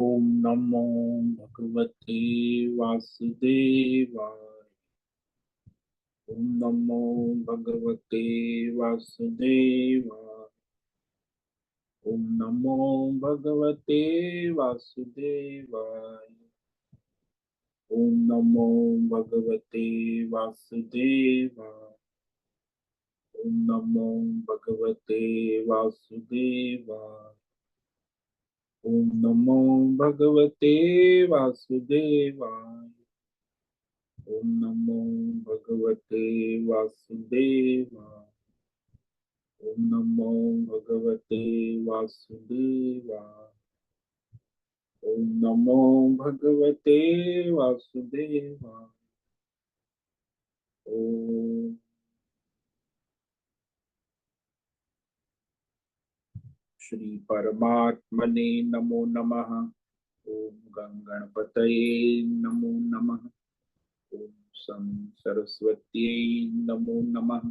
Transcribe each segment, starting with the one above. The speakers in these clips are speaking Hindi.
ओम नमो भगवते वासुदेवाय। ओम नमो भगवते वासुदेवाय। ओम नमो भगवते वासुदेवाय। ओम नमो भगवते वासुदेवाय। ओम नमो भगवते वासुदेवाय। ओम नमो भगवते वासुदेवाय। ओम नमो भगवते वासुदेवाय। ओम नमो भगवते वासुदेवाय। ओम नमो भगवते वासुदेवाय। ओम श्री परमात्मने नमो नमः। ओम गणपतये नमो नमः। ओम सं सरस्वत्यै नमो नमः।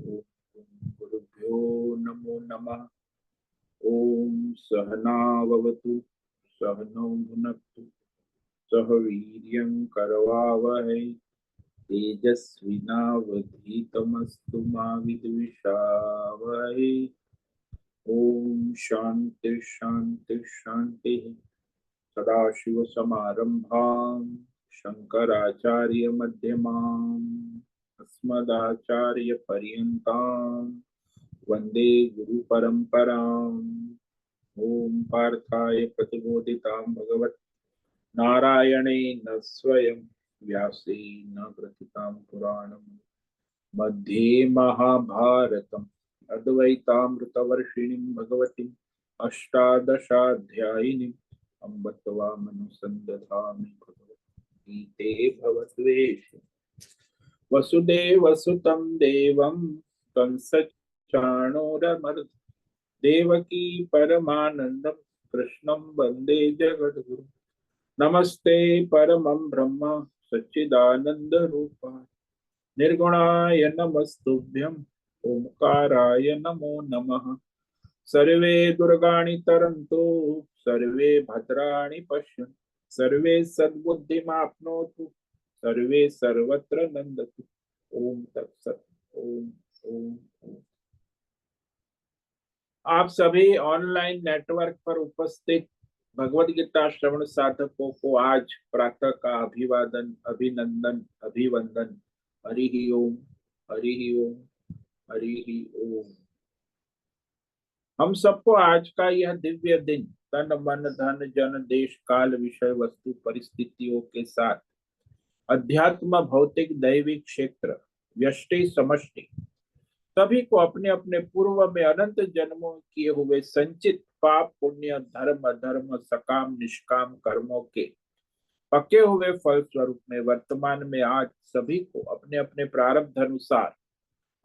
ओम गुरुभ्यो नमो नमः। ओम सहनाववतु सहनौ भुनक्तु सह वीर्यं करवावहै तेजस्विनावधीतमस्तु मा विद्विषावहै। ओम शांति शांति शांति। सदाशिवसमारम्भां शंकराचार्यमध्यमाम् अस्मदाचार्यपर्यन्तां वन्दे गुरुपरम्पराम्। ओम पार्थाय प्रतिबोधितां भगवत् नारायणेन स्वयं व्यासेन ग्रथितां पुराणम् मध्ये महाभारतम् अद्वैतामृतवर्षिणीं भगवतीम् अष्टादशाध्यायिनीम् अम्ब त्वामनुसन्दधामि भगवद्गीते भवद्वेष वसुदेवसुतं देवं कंसचाणूरमर्दनं देवकी परमानन्दं कृष्णं वन्दे जगद्गुरुं। नमस्ते परमं ब्रह्म सच्चिदानंद रूपाय निर्गुणाय नमस्तुभ्यं ओंकाराय नमो नमः। सर्वे दुर्गाणि तरन्तु सर्वे भद्राणि पश्यन्तु सर्वे सद्बुद्धिमाप्नोतु सर्वे सर्वत्र नन्दतु। ओम तत्सत्। ओम ओम ओम। आप सभी ऑनलाइन नेटवर्क पर उपस्थित भगवद गीता श्रवण साधकों को आज प्रातः का अभिवादन अभिनंदन अभिवंदन। हरि ओम हरि ओम हरि ओम। हम सबको आज का यह दिव्य दिन तन मन धन जन देश काल विषय वस्तु परिस्थितियों के साथ अध्यात्म भौतिक दैविक क्षेत्र व्यष्टि समष्टि सभी को अपने अपने पूर्व में अनंत जन्मों किए हुए संचित पाप पुण्य धर्म अधर्म सकाम निष्काम कर्मों के पके हुए फल स्वरूप में वर्तमान में आज सभी को अपने अपने प्रारब्ध अनुसार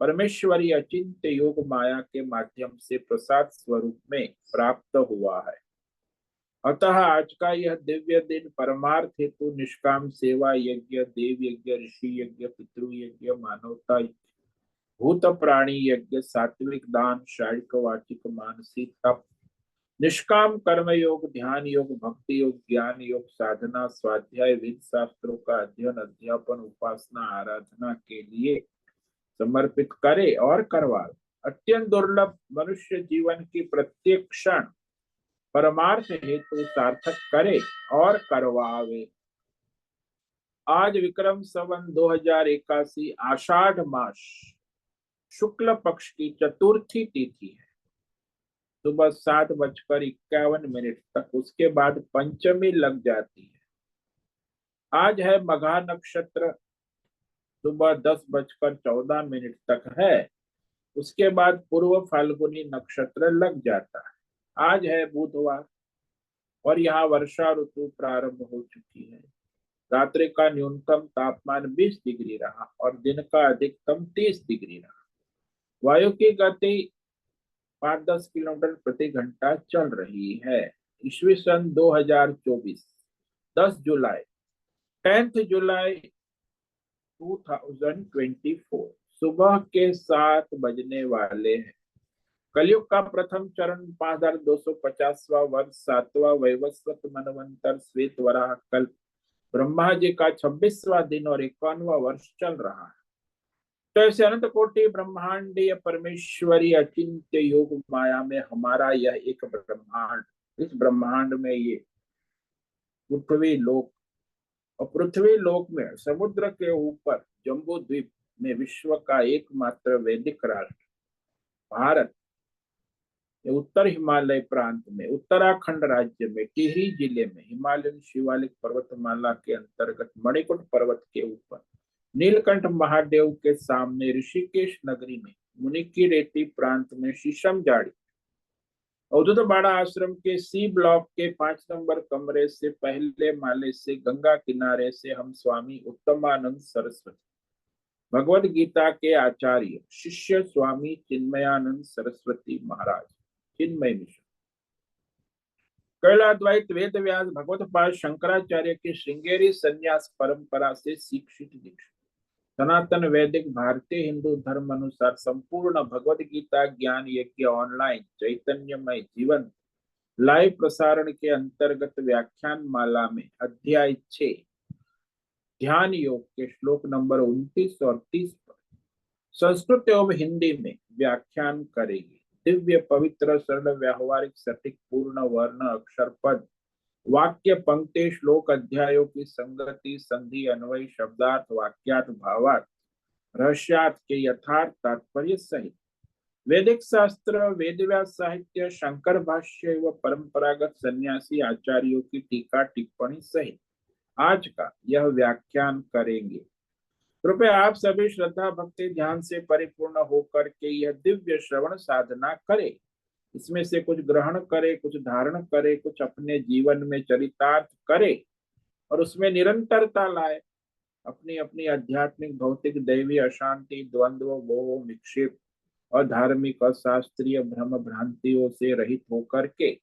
परमेश्वरी अचिंत्य योग माया के माध्यम से प्रसाद स्वरूप में प्राप्त हुआ है। अतः आज का यह दिव्य दिन परमार्थ हेतु निष्काम सेवा यज्ञ देव यज्ञ ऋषि यज्ञ पितृ यज्ञ मानवता भूत प्राणी यज्ञ सात्विक दान शारीरिक वाचिक मानसिक तप निष्काम कर्म योग ध्यान योग भक्ति योग ज्ञान योग साधना स्वाध्याय वेद शास्त्रों का अध्ययन अध्यापन उपासना आराधना के लिए समर्पित करे और करवाए। अत्यंत दुर्लभ मनुष्य जीवन की प्रत्येक क्षण परमार्थ हेतु सार्थक करे और करवावे। आज विक्रम संवत 2081 आषाढ़ मास शुक्ल पक्ष की चतुर्थी तिथि है। सुबह 7:51 तक उसके बाद पंचमी लग जाती है। आज है मघा नक्षत्र सुबह 10:14 तक है। उसके बाद पूर्व फाल्गुनी नक्षत्र लग जाता है। आज है बुधवार और यहाँ वर्षा ऋतु प्रारंभ हो चुकी है। रात्रि का न्यूनतम तापमान 20 डिग्री रहा और दिन का अधिकतम 30 डिग्री रहा। वायु की गति 5-10 किलोमीटर प्रति घंटा चल रही है। ईस्वी सन 2024 10 जुलाई 10 जुलाई 2024 सुबह के 7 बजने वाले हैं। कलयुग का प्रथम चरण 5250वां वर्ष 7वां वैवस्वत मनवंतर श्वेत वराह कल्प ब्रह्मा जी का 26वां दिन और 51वां वर्ष चल रहा है। तो ऐसे अनंत कोटि ब्रह्मांडीय परमेश्वरी अचिंत्य योग माया में हमारा यह एक ब्रह्मांड, इस ब्रह्मांड में ये पृथ्वी लोक, और पृथ्वी लोक में समुद्र के ऊपर जम्बू द्वीप में विश्व का एकमात्र वैदिक राष्ट्र भारत, उत्तर हिमालय प्रांत में उत्तराखंड राज्य में टिहरी जिले में हिमालयन शिवालिक पर्वतमाला के अंतर्गत मणिकूट पर्वत के ऊपर नीलकंठ महादेव के सामने ऋषिकेश नगरी में मुनि की रेती प्रांत में शीशम जाड़ी अवधूत बाड़ा आश्रम के सी ब्लॉक के 5 नंबर कमरे से पहले माले से गंगा किनारे से हम स्वामी उत्तमानंद सरस्वती भगवद गीता के आचार्य शिष्य स्वामी चिन्मयानंद सरस्वती महाराज चिन्मय मिशन कैलाद्वैत वेद व्यास भगवत पाद शंकराचार्य की श्रृंगेरी संन्यास परंपरा से शिक्षित दीक्षित सनातन वैदिक भारतीय हिंदू धर्म अनुसार संपूर्ण भगवद गीता ज्ञान यज्ञ ऑनलाइन चैतन्यमय जीवन लाइव प्रसारण के अंतर्गत व्याख्यान माला में अध्याय 6 ध्यान योग के श्लोक नंबर 29 और 30 पर संस्कृत एवं हिंदी में व्याख्यान करेंगे। दिव्य पवित्र सरल व्यावहारिक सटीक पूर्ण वर्ण अक्षर पद वाक्य पंक्ति श्लोक अध्यायों की संगति संधि अन्वय शब्दार्थ वाक्यार्थ भावार्थ रहस्यार्थ के यथार्थ तात्पर्य सहित वैदिक शास्त्र वेदव्यास साहित्य शंकर भाष्य व परंपरागत सन्यासी आचार्यों की टीका टिप्पणी सहित आज का यह व्याख्यान करेंगे। कृपया आप सभी श्रद्धा भक्ति ध्यान से परिपूर्ण होकर के यह दिव्य श्रवण साधना करें। इसमें से कुछ ग्रहण करे, कुछ धारण करे, कुछ अपने जीवन में चरितार्थ करे और उसमें निरंतरता लाए। अपनी अपनी आध्यात्मिक भौतिक दैवी अशांति द्वंद्व मोह विक्षेप और धार्मिक और शास्त्रीय भ्रम भ्रांतियों से रहित होकर के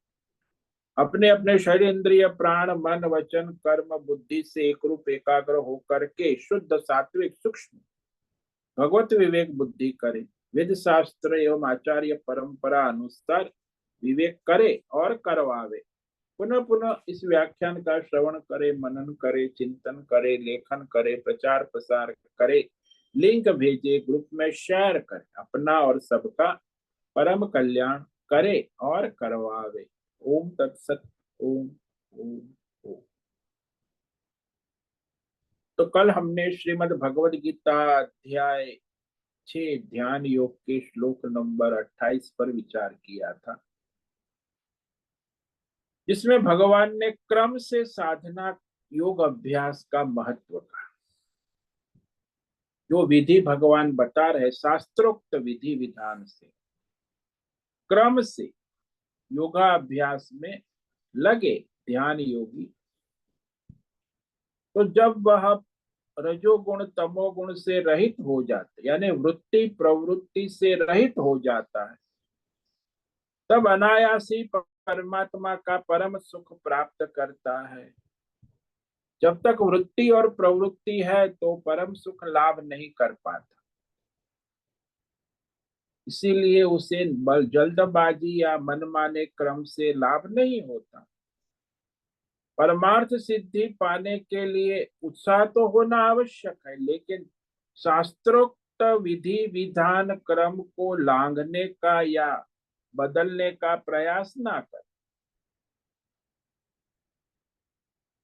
अपने अपने शरीर इंद्रिय प्राण मन वचन कर्म बुद्धि से एक रूप एकाग्र होकर के शुद्ध सात्विक सूक्ष्म भगवत विवेक बुद्धि करे, वेद शास्त्र एवं आचार्य परंपरा अनुसार विवेक करे और करवावे। पुनः पुनः इस व्याख्यान का श्रवण करे, मनन करे, चिंतन करे, लेखन करे, प्रचार प्रसार करे, लिंक भेजे, ग्रुप में शेयर करे, अपना और सबका परम कल्याण करे और करवावे। ओम तत्सत। ओम ओम ओम। तो कल हमने श्रीमद् भगवद गीता अध्याय 6 ध्यान योग के श्लोक नंबर 28 पर विचार किया था, जिसमें भगवान ने क्रम से साधना योग अभ्यास का महत्व कहा। जो विधि भगवान बता रहे शास्त्रोक्त विधि विधान से क्रम से योगाभ्यास में लगे ध्यान योगी, तो जब वह रजोगुण तमोगुण से रहित हो जाते यानी वृत्ति प्रवृत्ति से रहित हो जाता है, तब अनायासी परमात्मा का परम सुख प्राप्त करता है। जब तक वृत्ति और प्रवृत्ति है तो परम सुख लाभ नहीं कर पाता, इसीलिए उसे जल्दबाजी या मनमाने क्रम से लाभ नहीं होता। परमार्थ सिद्धि पाने के लिए उत्साह तो होना आवश्यक है, लेकिन शास्त्रोक्त विधि विधान क्रम को लांघने का या बदलने का प्रयास ना कर।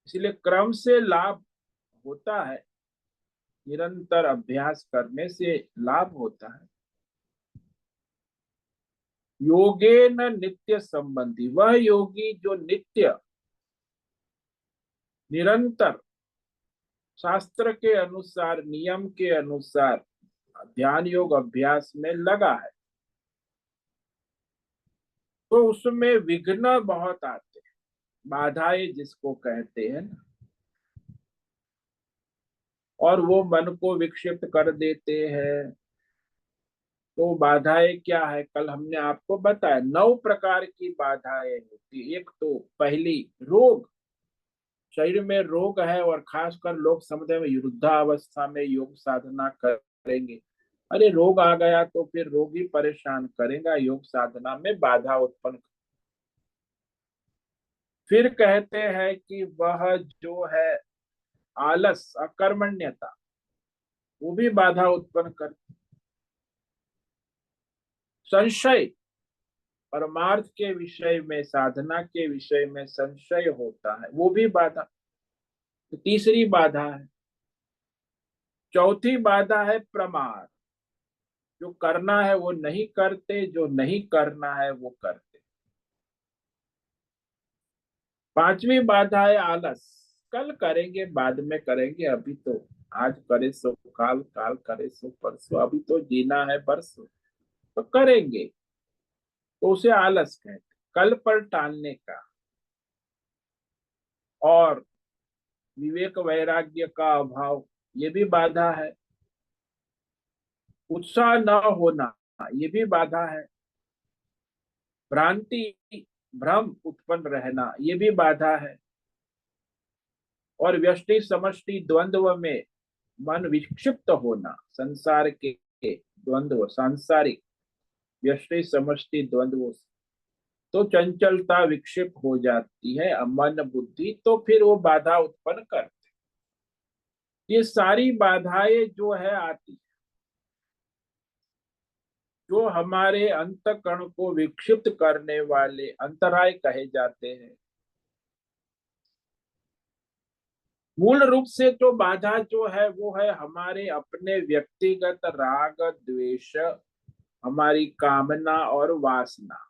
इसलिए क्रम से लाभ होता है, निरंतर अभ्यास करने से लाभ होता है। योगेन नित्य संबंधी, वह योगी जो नित्य निरंतर शास्त्र के अनुसार नियम के अनुसार ध्यान योग अभ्यास में लगा है, तो उसमें विघ्न बहुत आते हैं, बाधाएं जिसको कहते हैं ना, और वो मन को विक्षिप्त कर देते हैं। तो बाधाएं क्या है, कल हमने आपको बताया 9 प्रकार की बाधाएं होती। एक तो पहली रोग, शरीर में रोग है और खासकर लोग समझते हैं युद्धावस्था में योग साधना करेंगे अरे रोग आ गया तो फिर रोग ही परेशान करेगा, योग साधना में बाधा उत्पन्न। फिर कहते हैं कि वह जो है आलस, अकर्मण्यता, वो भी बाधा उत्पन्न कर। संशय, परमार्थ के विषय में, साधना के विषय में संशय होता है, वो भी बाधा। तो तीसरी बाधा है। चौथी बाधा है प्रमाद, जो करना है वो नहीं करते, जो नहीं करना है वो करते। पांचवी बाधा है आलस, कल करेंगे, बाद में करेंगे, अभी तो आज करे सो काल, काल करे सो परसों, अभी तो जीना है परसों, तो करेंगे। तो उसे आलस कहते, कल पर टालने का। और विवेक वैराग्य का अभाव, ये भी बाधा है। उत्साह न होना, ये भी बाधा है। भ्रांति, भ्रम उत्पन्न रहना, ये भी बाधा है। और व्यष्टि समष्टि द्वंद्व में मन विक्षिप्त होना, संसार के द्वंद्व, सांसारिक व्यष्टि समष्टि द्वंद्व, तो चंचलता विक्षिप्त हो जाती है, मन बुद्धि, तो फिर वो बाधा उत्पन्न करते। ये सारी बाधाएं जो है आती, जो हमारे अंतकरण को विक्षिप्त करने वाले अंतराय कहे जाते हैं। मूल रूप से तो बाधा जो है वो है हमारे अपने व्यक्तिगत राग द्वेष, हमारी कामना और वासना।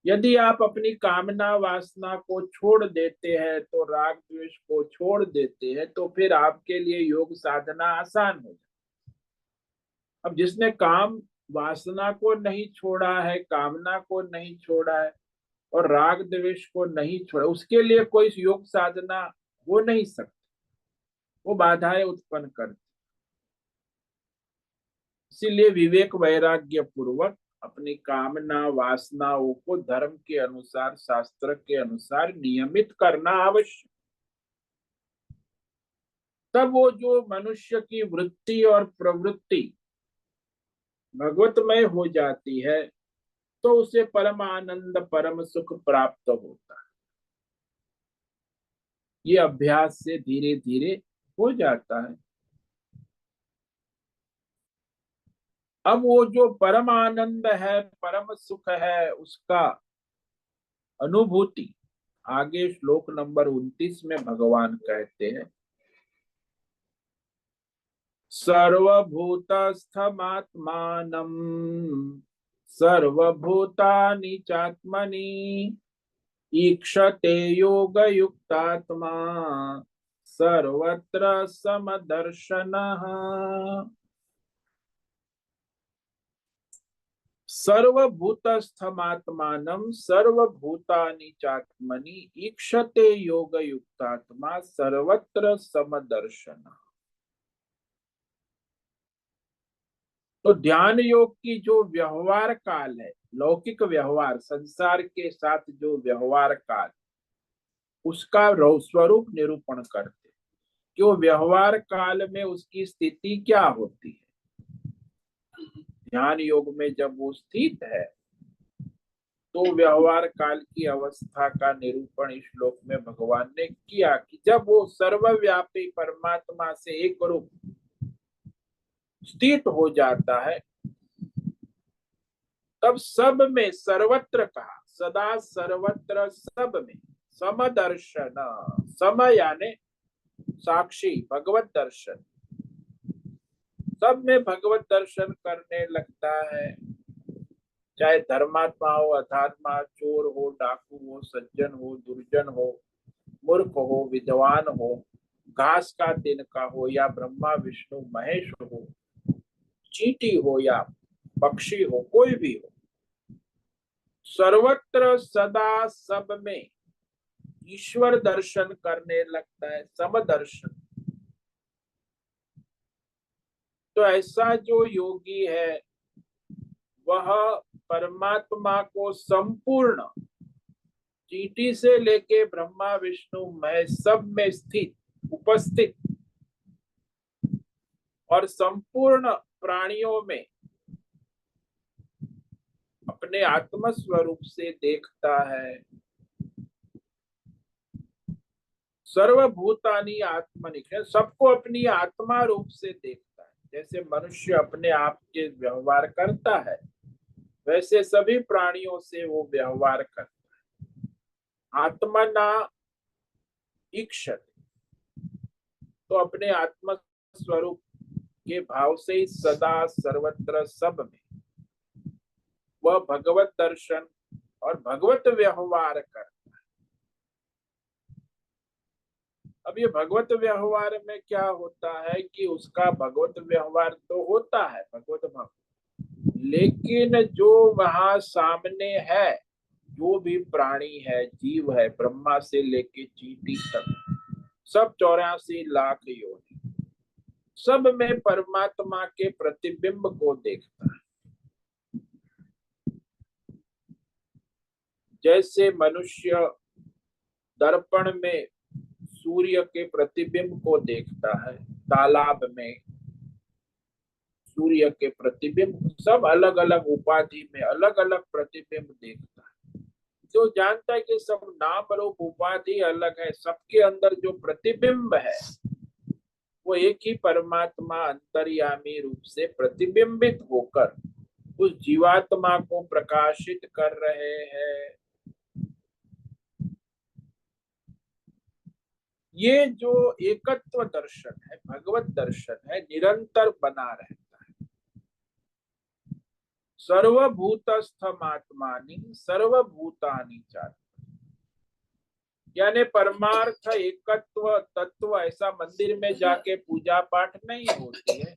यदि आप अपनी कामना वासना को छोड़ देते हैं, तो राग द्वेष को छोड़ देते हैं, तो फिर आपके लिए योग साधना आसान हो जाए। अब जिसने काम वासना को नहीं छोड़ा है, कामना को नहीं छोड़ा है, और राग द्वेष को नहीं छोड़ा, उसके लिए कोई योग साधना हो नहीं सकती, वो बाधाएं उत्पन्न करती। इसीलिए विवेक वैराग्य पूर्वक अपनी कामना वासनाओं को धर्म के अनुसार, शास्त्र के अनुसार नियमित करना आवश्यक। तब वो जो मनुष्य की वृत्ति और प्रवृत्ति भगवतमय हो जाती है, तो उसे परम आनंद, परम सुख प्राप्त होता है। ये अभ्यास से धीरे धीरे हो जाता है। अब वो जो परम आनंद है, परम सुख है, उसका अनुभूति आगे श्लोक नंबर 29 में भगवान कहते हैं, सर्वभूतस्थमात्मानं सर्वभूतानि चात्मनि ईक्षते योगयुक्तात्मा सर्वत्र समदर्शनः। सर्वभूतस्थमात्मानं सर्वभूतानि चात्मनि ईक्षते योगयुक्तात्मा सर्वत्र समदर्शनः। तो ध्यान योग की जो व्यवहार काल है, लौकिक व्यवहार, संसार के साथ जो व्यवहार काल, उसका स्वरूप निरूपण करते कि वो व्यवहार काल में उसकी स्थिति क्या होती है। ध्यान योग में जब वो स्थित है, तो व्यवहार काल की अवस्था का निरूपण इस श्लोक में भगवान ने किया कि जब वो सर्वव्यापी परमात्मा से एक रूप स्थित हो जाता है, तब सब में, सर्वत्र कहा, सदा सर्वत्र सब में समदर्शन, सम यानी साक्षी, भगवत दर्शन, सब में भगवत दर्शन करने लगता है। चाहे धर्मात्मा हो, अधर्मा, चोर हो, डाकू हो, सज्जन हो, दुर्जन हो, मूर्ख हो, विद्वान हो, घास का तिनका हो या ब्रह्मा विष्णु महेश हो, चींटी हो या पक्षी हो, कोई भी हो, सर्वत्र सदा सब में ईश्वर दर्शन करने लगता है, समदर्शन। तो ऐसा जो योगी है, वह परमात्मा को संपूर्ण, चींटी से लेके ब्रह्मा विष्णु महेश सब में स्थित, उपस्थित, और संपूर्ण प्राणियों में अपने आत्म स्वरूप से देखता है। सर्वभूतानि आत्मनिक है, सबको अपनी आत्मा रूप से देखता है। जैसे मनुष्य अपने आप के व्यवहार करता है, वैसे सभी प्राणियों से वो व्यवहार करता है। आत्मा ना इक्षत, तो अपने आत्म स्वरूप के भाव से ही सदा सर्वत्र सब में वह भगवत दर्शन और भगवत व्यवहार कर। अब ये भगवत व्यवहार में क्या होता है कि उसका भगवत व्यवहार तो होता है भगवत भाव, लेकिन जो वहां सामने है, जो भी प्राणी है, जीव है, ब्रह्मा से लेके चींटी तक, सब 84 लाख योनि, सब में परमात्मा के प्रतिबिंब को देखता है। जैसे मनुष्य दर्पण में सूर्य के प्रतिबिंब को देखता है, तालाब में सूर्य के प्रतिबिंब, सब अलग अलग उपाधि में अलग अलग प्रतिबिंब देखता है। जो जानता है कि सब नाम रूप उपाधि अलग है, सबके अंदर जो प्रतिबिंब है वो एक ही परमात्मा अंतर्यामी रूप से प्रतिबिंबित होकर उस जीवात्मा को प्रकाशित कर रहे हैं। ये जो एकत्व दर्शन है, भगवत दर्शन है, निरंतर बना रहता है। सर्वभूतस्थमात्मानि सर्वभूतानि च, यानी परमार्थ एकत्व तत्व ऐसा मंदिर में जाके पूजा पाठ नहीं होती है,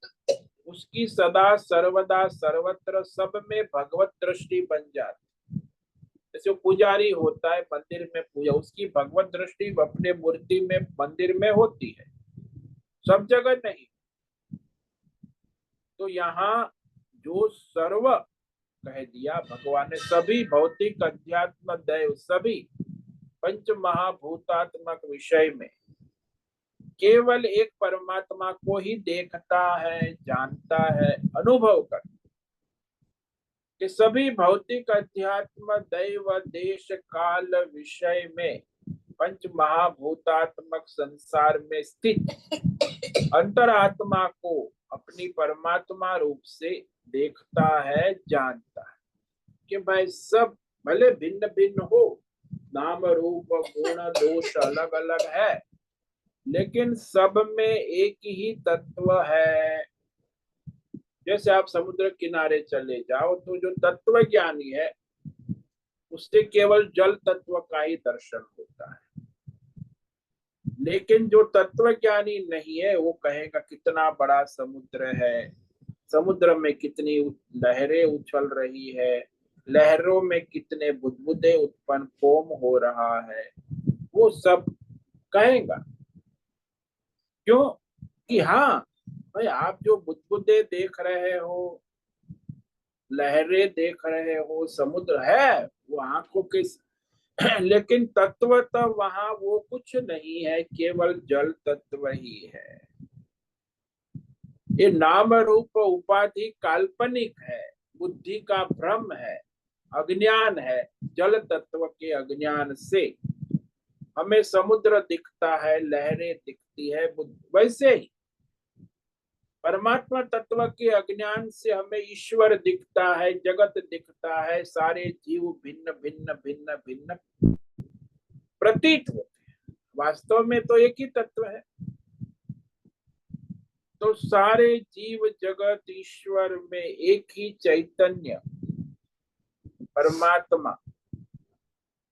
उसकी सदा सर्वदा सर्वत्र सब में भगवत दृष्टि बन जाती। जैसे पुजारी होता है मंदिर में पूजा, उसकी भगवत दृष्टि अपने मूर्ति में मंदिर में होती है, सब जगह नहीं। तो यहाँ जो सर्व कह दिया भगवान ने, सभी भौतिक अध्यात्म दैव सभी पंच महाभूतात्मक विषय में केवल एक परमात्मा को ही देखता है, जानता है, अनुभव करता कि सभी भौतिक अध्यात्म दैव देश काल विषय में पंच महाभूतात्मक संसार में स्थित अंतरात्मा को अपनी परमात्मा रूप से देखता है, जानता है कि भाई सब भले भिन्न भिन्न हो, नाम रूप गुण दोष अलग अलग है, लेकिन सब में एक ही तत्व है। जैसे आप समुद्र किनारे चले जाओ तो जो तत्व ज्ञानी है उससे केवल जल तत्व का ही दर्शन होता है, लेकिन जो तत्व ज्ञानी नहीं है वो कहेगा कितना बड़ा समुद्र है, समुद्र में कितनी लहरें उछल रही है, लहरों में कितने बुदबुदे उत्पन्न फोम हो रहा है, वो सब कहेगा। क्यों कि हाँ भाई, आप जो बुदबुदे देख रहे हो, लहरें देख रहे हो, समुद्र है वो आंखों के लेकिन तत्वतः वहां वो कुछ नहीं है, केवल जल तत्व ही है। ये नाम रूप उपाधि काल्पनिक है, बुद्धि का भ्रम है, अज्ञान है। जल तत्व के अज्ञान से हमें समुद्र दिखता है, लहरें दिखती है, वैसे ही परमात्मा तत्व के अज्ञान से हमें ईश्वर दिखता है, जगत दिखता है, सारे जीव भिन्न भिन्न भिन्न भिन्न प्रतीत होते हैं, वास्तव में तो एक ही तत्व है। तो सारे जीव जगत ईश्वर में एक ही चैतन्य परमात्मा,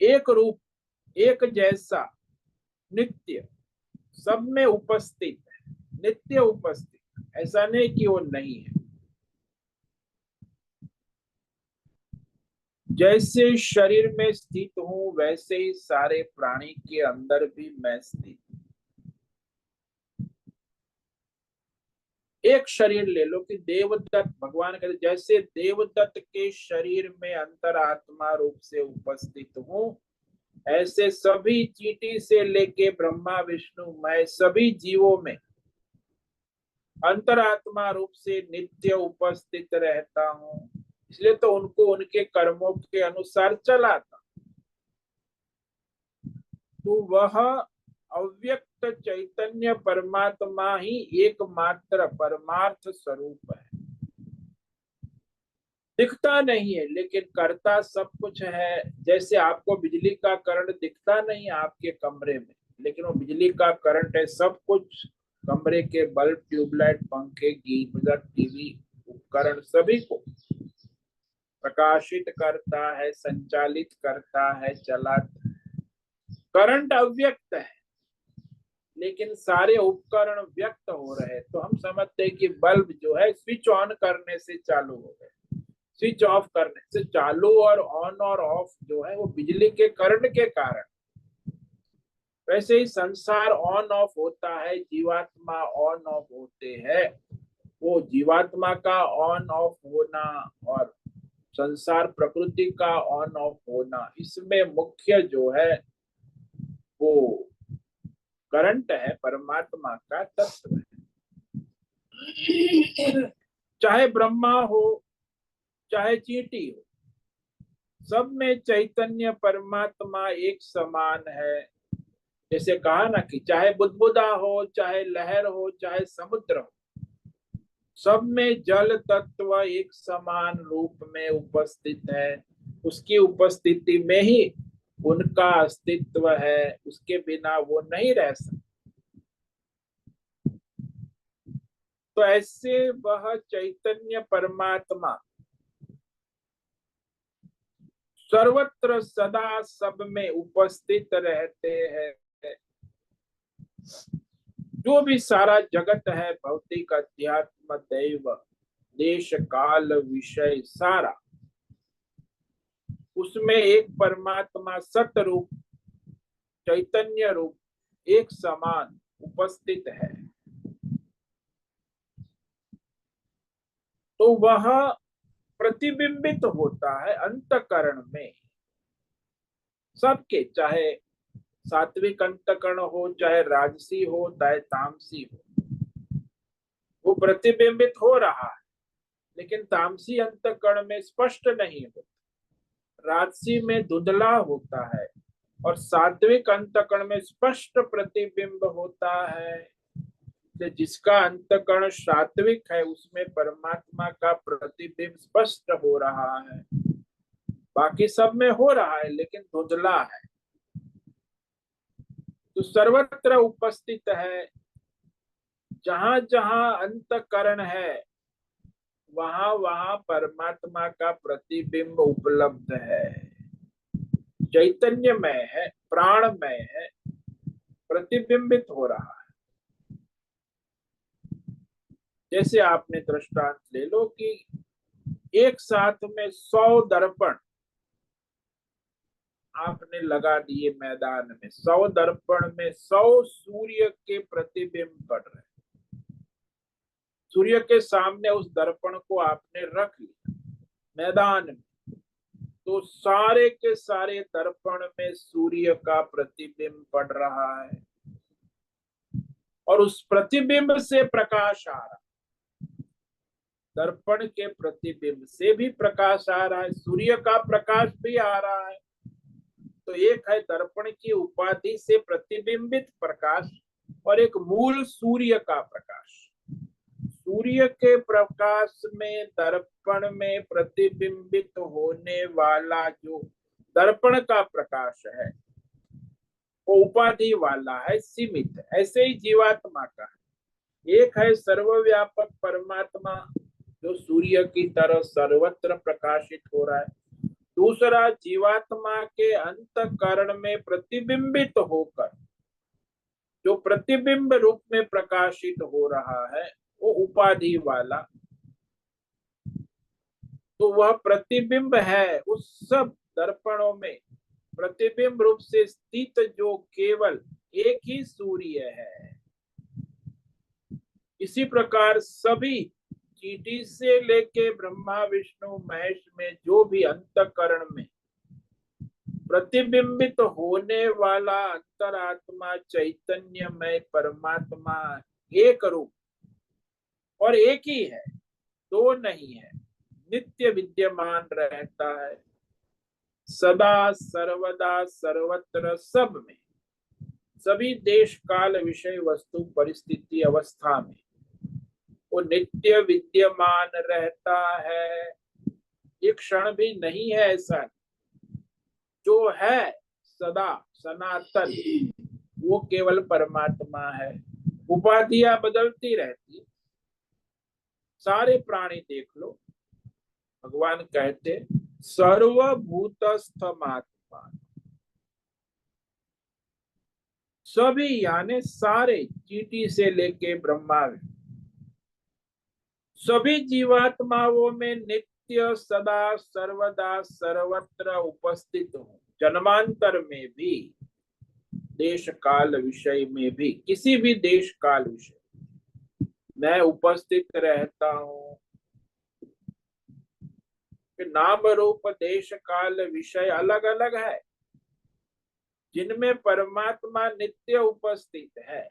एक रूप, एक जैसा, नित्य, सब में उपस्थित है, नित्य उपस्थित, ऐसा नहीं कि वो नहीं है। जैसे शरीर में स्थित हूं वैसे ही सारे प्राणी के अंदर भी मैं स्थित। एक शरीर ले लो कि देवदत्त, भगवान कहते जैसे देवदत्त के शरीर में अंतरात्मा रूप से उपस्थित हूं, ऐसे सभी चींटी से लेके ब्रह्मा विष्णु मैं सभी जीवों में अंतरात्मा रूप से नित्य उपस्थित रहता हूँ, इसलिए तो उनको उनके कर्मों के अनुसार चलाता। तो वह अव्यक्त चैतन्य परमात्मा ही एकमात्र परमार्थ स्वरूप है। दिखता नहीं है लेकिन करता सब कुछ है। जैसे आपको बिजली का करंट दिखता नहीं है आपके कमरे में, लेकिन वो बिजली का करंट है, सब कुछ कमरे के बल्ब, ट्यूबलाइट, पंखे, गीजर, टीवी उपकरण सभी को प्रकाशित करता है, संचालित करता है, चलाता है। करंट अव्यक्त है लेकिन सारे उपकरण व्यक्त हो रहे हैं, तो हम समझते हैं कि बल्ब जो है स्विच ऑन करने से चालू हो गए, स्विच ऑफ करने से चालू, और ऑन और ऑफ जो है वो बिजली के करंट के कारण। वैसे ही संसार ऑन ऑफ होता है, जीवात्मा ऑन ऑफ होते हैं। वो जीवात्मा का ऑन ऑफ होना और संसार प्रकृति का ऑन ऑफ होना, इसमें मुख्य जो है वो करंट है, परमात्मा का तत्व है। चाहे ब्रह्मा हो चाहे चींटी हो, सब में चैतन्य परमात्मा एक समान है। जैसे कहा ना कि चाहे बुदबुदा हो, चाहे लहर हो, चाहे समुद्र हो, सब में जल तत्व एक समान रूप में उपस्थित है। उसकी उपस्थिति में ही उनका अस्तित्व है, उसके बिना वो नहीं रह सकते। तो ऐसे वह चैतन्य परमात्मा सर्वत्र सदा सब में उपस्थित रहते हैं। जो भी सारा जगत है, भौतिक, अध्यात्म, दैव, देश, काल, विषय, सारा, उसमें एक परमात्मा सत रूप, चैतन्य रूप एक समान उपस्थित है। तो वह प्रतिबिंबित होता है अंतकरण में सबके, चाहे सात्विक अंतकरण हो, चाहे राजसी हो, चाहे तामसी हो, वो प्रतिबिंबित हो रहा है। लेकिन तामसी अंतकरण में स्पष्ट नहीं होता, राजसी में धुंधला होता है, और सात्विक अंतकरण में स्पष्ट प्रतिबिंब होता है। जिसका अंतकरण सात्विक है उसमें परमात्मा का प्रतिबिंब स्पष्ट हो रहा है। बाकी सब में हो रहा है लेकिन धुंधला है। तो सर्वत्र उपस्थित है, जहां जहां अंतकरण है वहां वहां परमात्मा का प्रतिबिंब उपलब्ध है। चैतन्यमय है, प्राणमय है, प्रतिबिंबित हो रहा है। जैसे आपने दृष्टांत ले लो कि एक साथ में 100 दर्पण आपने लगा दिए मैदान में, 100 दर्पण में 100 सूर्य के प्रतिबिंब पड़ रहे। सूर्य के सामने उस दर्पण को आपने रख लिया मैदान में, तो सारे के सारे दर्पण में सूर्य का प्रतिबिंब पड़ रहा है, और उस प्रतिबिंब से प्रकाश आ रहा है। दर्पण के प्रतिबिंब से भी प्रकाश आ रहा है, सूर्य का प्रकाश भी आ रहा है। तो एक है दर्पण की उपाधि से प्रतिबिंबित प्रकाश, और एक मूल सूर्य का प्रकाश। सूर्य के प्रकाश में दर्पण में प्रतिबिंबित होने वाला जो दर्पण का प्रकाश है वो उपाधि वाला है, सीमित है। ऐसे ही जीवात्मा का है। एक है सर्वव्यापक परमात्मा जो सूर्य की तरह सर्वत्र प्रकाशित हो रहा है। दूसरा जीवात्मा के अंतःकरण में प्रतिबिंबित होकर जो प्रतिबिंब रूप में प्रकाशित हो रहा है वो उपाधि वाला। तो वह प्रतिबिंब है उस सब दर्पणों में, प्रतिबिंब रूप से स्थित जो केवल एक ही सूर्य है। इसी प्रकार सभी चींटी से लेके ब्रह्मा विष्णु महेश में जो भी अंतःकरण में प्रतिबिंबित होने वाला अंतरात्मा चैतन्यमय परमात्मा एक रूप और एक ही है, दो नहीं है, नित्य विद्यमान रहता है, सदा सर्वदा सर्वत्र सब में, सभी देश काल विषय वस्तु परिस्थिति अवस्था में वो नित्य विद्यमान रहता है। एक क्षण भी नहीं है ऐसा। जो है सदा सनातन वो केवल परमात्मा है। उपाधियां बदलती रहती, सारे प्राणी देख लो, भगवान कहते सर्वभूतस्थमात्मा, सभी यानी सारे, चींटी से लेके ब्रह्मा, सभी जीवात्माओं में नित्य सदा सर्वदा सर्वत्र उपस्थित हूँ। जन्मांतर में भी, देश काल विषय में भी, किसी भी देश काल विषय मैं उपस्थित रहता हूँ। नाम रूप देश काल विषय अलग अलग है, जिनमें परमात्मा नित्य उपस्थित है,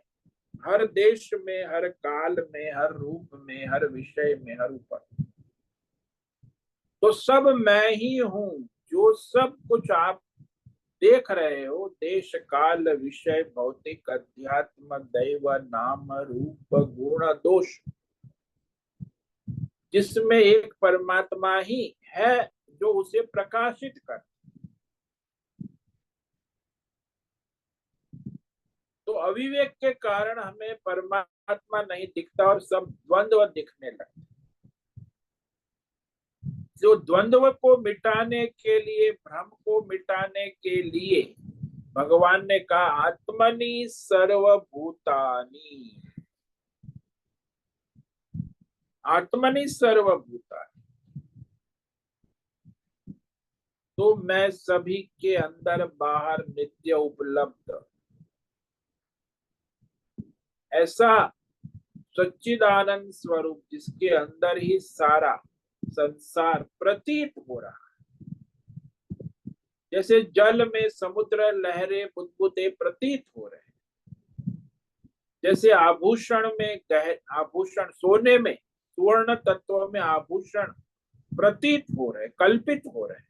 हर देश में, हर काल में, हर रूप में, हर विषय में, हर ऊपर। तो सब मैं ही हूं। जो सब कुछ आप देख रहे हो, देश काल विषय भौतिक अध्यात्म दैव नाम रूप गुण दोष, जिसमें एक परमात्मा ही है जो उसे प्रकाशित कर। तो अविवेक के कारण हमें परमात्मा नहीं दिखता और सब द्वंद्व दिखने लगते। जो द्वंद्व को मिटाने के लिए, भ्रम को मिटाने के लिए भगवान ने कहा आत्मनि सर्वभूतानि, आत्मनि सर्वभूतानि। तो मैं सभी के अंदर बाहर नित्य उपलब्ध, ऐसा सच्चिदानंद स्वरूप जिसके अंदर ही सारा संसार प्रतीत हो रहा है। जैसे जल में समुद्र लहरें बुदबुदे प्रतीत हो रहे हैं, जैसे आभूषण में आभूषण सोने में, सुवर्ण तत्व में आभूषण प्रतीत हो रहे, कल्पित हो रहे,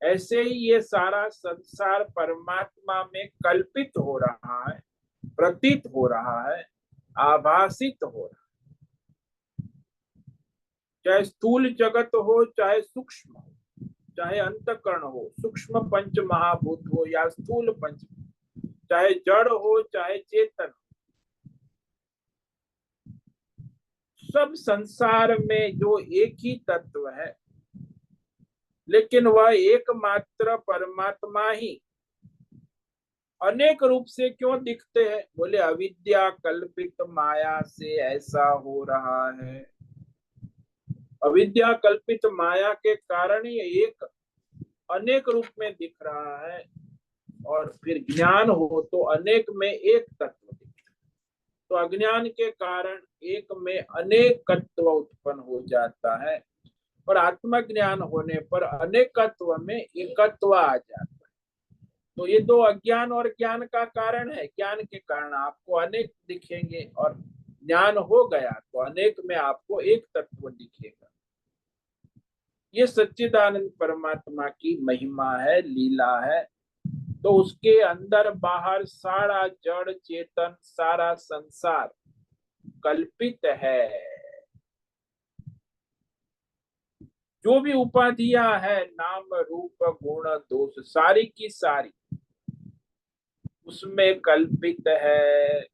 ऐसे ही ये सारा संसार परमात्मा में कल्पित हो रहा है, प्रतीत हो रहा है, आभासित हो रहा है। चाहे स्थूल जगत हो, चाहे सूक्ष्म हो, चाहे अंतकरण हो, सूक्ष्म पंच महाभूत हो या स्थूल पंच, चाहे जड़ हो चाहे चेतन, सब संसार में जो एक ही तत्व है, लेकिन वह एकमात्र परमात्मा ही अनेक रूप से क्यों दिखते हैं? बोले अविद्या कल्पित माया से ऐसा हो रहा है। अविद्या कल्पित माया के कारण ही एक अनेक रूप में दिख रहा है, और फिर ज्ञान हो तो अनेक में एक तत्व दिखे। तो अज्ञान के कारण एक में अनेकत्व उत्पन्न हो जाता है, और आत्मज्ञान होने पर अनेकत्व में एकत्व आ जाता है। तो ये दो, अज्ञान और ज्ञान का कारण है। ज्ञान के कारण आपको अनेक दिखेंगे, और ज्ञान हो गया तो अनेक में आपको एक तत्व दिखेगा। ये सच्चिदानंद परमात्मा की महिमा है, लीला है। तो उसके अंदर बाहर सारा जड़ चेतन, सारा संसार कल्पित है। जो भी उपाधियां है, नाम रूप गुण दोष, सारी की सारी उसमें कल्पित है।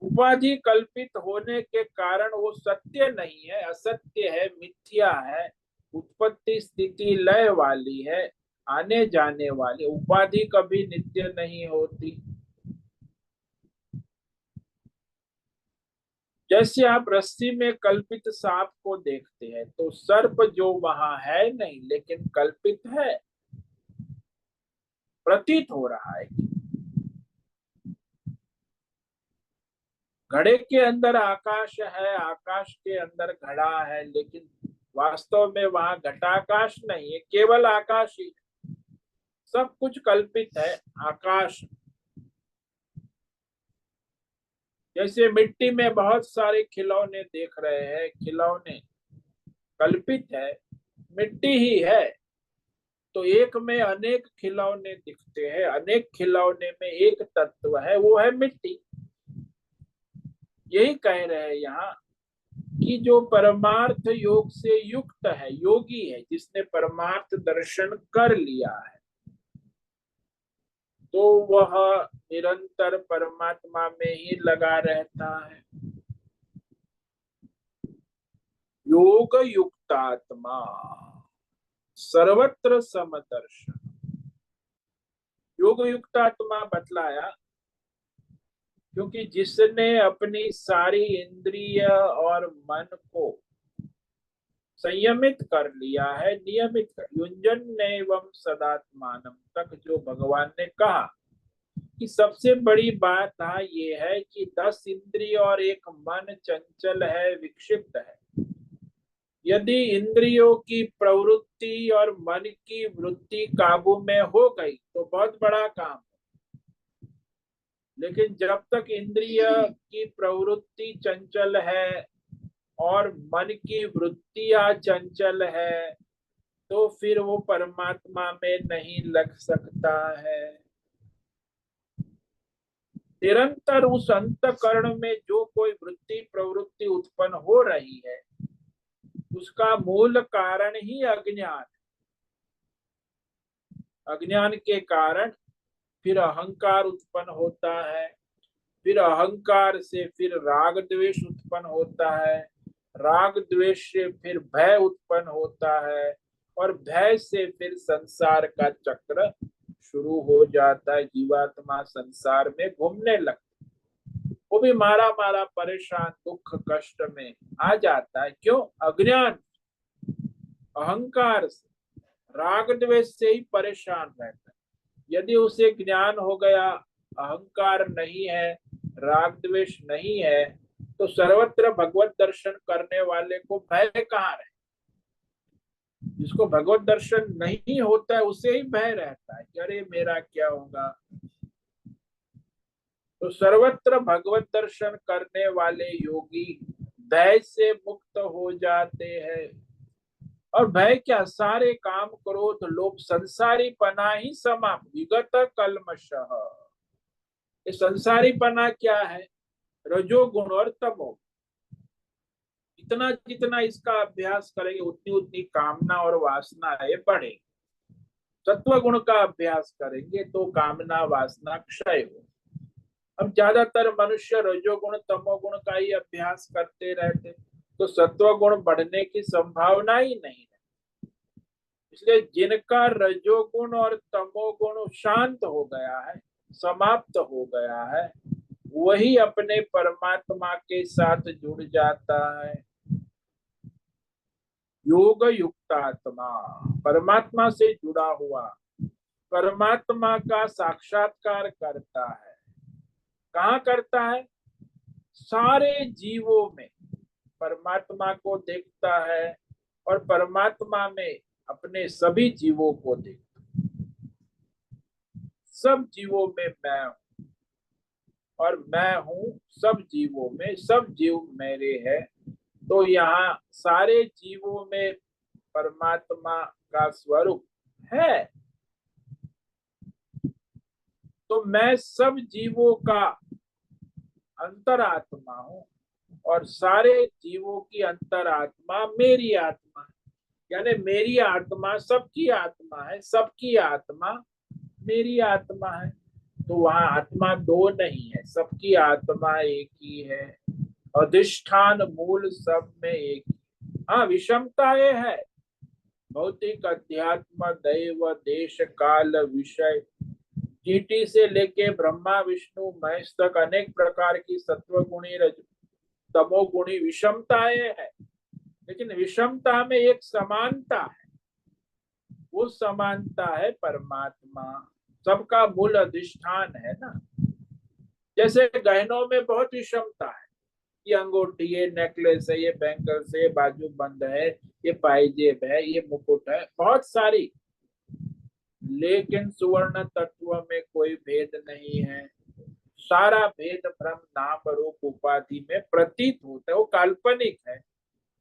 उपाधि कल्पित होने के कारण वो सत्य नहीं है, असत्य है, मिथ्या है, उत्पत्ति स्थिति लय वाली है, आने जाने वाली। उपाधि कभी नित्य नहीं होती। जैसे आप रस्सी में कल्पित सांप को देखते हैं, तो सर्प जो वहां है नहीं, लेकिन कल्पित है, प्रतीत हो रहा है। घड़े के अंदर आकाश है, आकाश के अंदर घड़ा है, लेकिन वास्तव में वहां घटाकाश नहीं है, केवल आकाश ही। सब कुछ कल्पित है। आकाश जैसे मिट्टी में बहुत सारे खिलौने देख रहे हैं, खिलौने कल्पित है, मिट्टी ही है। तो एक में अनेक खिलौने दिखते हैं, अनेक खिलौने में एक तत्व है, वो है मिट्टी। यही कह रहे हैं यहाँ कि जो परमार्थ योग से युक्त है, योगी है, जिसने परमार्थ दर्शन कर लिया है, तो वह निरंतर परमात्मा में ही लगा रहता है। योग युक्तात्मा सर्वत्र समदर्शन। योग युक्तात्मा बतलाया क्योंकि जिसने अपनी सारी इंद्रिय और मन को संयमित कर लिया है, नियमित कर, युंजन एवं सदात्मानम तक जो भगवान ने कहा कि सबसे बड़ी बात ये है कि 10 इंद्रिय और एक मन चंचल है, विक्षिप्त है। यदि इंद्रियों की प्रवृत्ति और मन की वृत्ति काबू में हो गई तो बहुत बड़ा काम। लेकिन जब तक इंद्रिय की प्रवृत्ति चंचल है और मन की वृत्तियां चंचल है, तो फिर वो परमात्मा में नहीं लग सकता है। निरंतर उस अंतःकरण में जो कोई वृत्ति प्रवृत्ति उत्पन्न हो रही है, उसका मूल कारण ही अज्ञान। अज्ञान के कारण फिर अहंकार उत्पन्न होता है, फिर अहंकार से फिर राग द्वेष उत्पन्न होता है, राग द्वेष से फिर भय उत्पन्न होता है, और भय से फिर संसार का चक्र शुरू हो जाता है। जीवात्मा संसार में घूमने लगता, वो भी मारा मारा परेशान दुख कष्ट में आ जाता है। क्यों? अज्ञान, अहंकार से, राग द्वेष से ही परेशान रहता है। यदि उसे ज्ञान हो गया, अहंकार नहीं है, राग द्वेष नहीं है, तो सर्वत्र भगवत दर्शन करने वाले को भय कहाँ रहे? जिसको भगवत दर्शन नहीं होता है उसे ही भय रहता है कि अरे मेरा क्या होगा। तो सर्वत्र भगवत दर्शन करने वाले योगी भय से मुक्त हो जाते हैं। और भय क्या? सारे काम क्रोध लोभ संसारी पना ही समाप्त, विगत कल्मषः। ये संसारी पना क्या है? रजोगुण और तमोगुण। इतना जितना इसका अभ्यास करेंगे उतनी उतनी कामना और वासनाएं बढ़ेगी। सत्व गुण का अभ्यास करेंगे तो कामना वासना क्षय हो। अब ज्यादातर मनुष्य रजोगुण तमोगुण का ही अभ्यास करते रहते, तो सत्व गुण बढ़ने की संभावना ही नहीं है। इसलिए जिनका रजोगुण और तमोगुण शांत हो गया है, समाप्त हो गया है, वही अपने परमात्मा के साथ जुड़ जाता है। योग युक्तात्मा परमात्मा से जुड़ा हुआ, परमात्मा का साक्षात्कार करता है। कहाँ करता है? सारे जीवों में परमात्मा को देखता है और परमात्मा में अपने सभी जीवों को देखता है। सब जीवों में मैं हूं और मैं हूं सब जीवों में, सब जीव मेरे हैं। तो यहाँ सारे जीवों में परमात्मा का स्वरूप है। तो मैं सब जीवों का अंतरात्मा हूं और सारे जीवों की अंतरात्मा मेरी आत्मा है। यानी मेरी आत्मा सबकी आत्मा है, सबकी आत्मा मेरी आत्मा है। तो वहां आत्मा दो नहीं है, सबकी आत्मा एक ही है। अधिष्ठान मूल सब में एक ही। हाँ, विषमता ये है, भौतिक अध्यात्म दैव देश काल विषय, चींटी से लेके ब्रह्मा विष्णु महेश तक अनेक प्रकार की सत्वगुणी रज तमोगुणी विषमताएं है। लेकिन विषमता में एक समानता है, वो समानता है परमात्मा। सबका मूल अधिष्ठान है ना। जैसे गहनों में बहुत विषमता है, ये अंगूठी, ये नेकलेस है, ये बैंगल्स है, ये बाजू बंद है, ये पायजेब है, ये मुकुट है, बहुत सारी। लेकिन सुवर्ण तत्व में कोई भेद नहीं है। सारा भेद भ्रम नाम रूप उपाधि में प्रतीत होता है वो काल्पनिक है।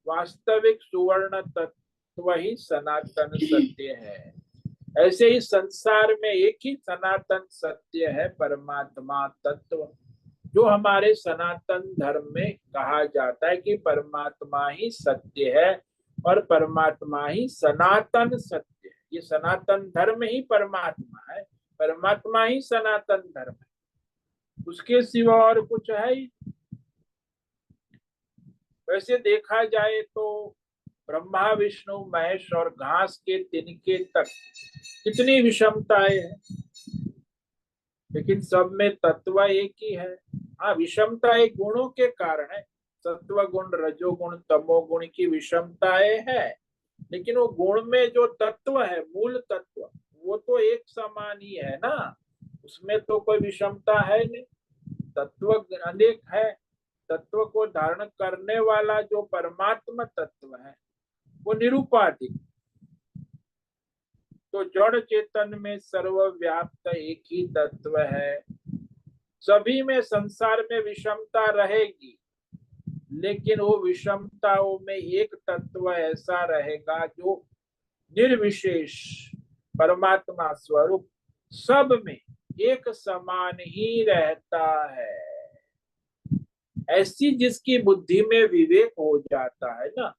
वास्तविक सुवर्ण तत्व ही सनातन सत्य है। ऐसे ही संसार में एक ही सनातन सत्य है, परमात्मा तत्व, जो हमारे सनातन धर्म में कहा जाता है कि परमात्मा ही सत्य है और परमात्मा ही सनातन सत्य है। ये सनातन धर्म ही परमात्मा है, परमात्मा ही सनातन धर्म है, उसके सिवा और कुछ है ही। वैसे देखा जाए तो ब्रह्मा विष्णु महेश और घास के तिनके तक कितनी विषमताएं हैं, लेकिन सब में तत्व एक ही है। हाँ, विषमता एक गुणों के कारण है, सत्व गुण रजोगुण तमोगुण की विषमताएं है, लेकिन वो गुण में जो तत्व है, मूल तत्व, वो तो एक समान ही है ना, उसमें तो कोई विषमता है नहीं। तत्व अनेक है, तत्व को धारण करने वाला जो परमात्मा तत्व है वो निरूपाधिक। तो जड़ चेतन में सर्वव्याप्त एक ही तत्व है। सभी में संसार में विषमता रहेगी, लेकिन वो विषमताओं में एक तत्व ऐसा रहेगा जो निर्विशेष परमात्मा स्वरूप सब में एक समान ही रहता है। ऐसी जिसकी बुद्धि में विवेक हो जाता है ना,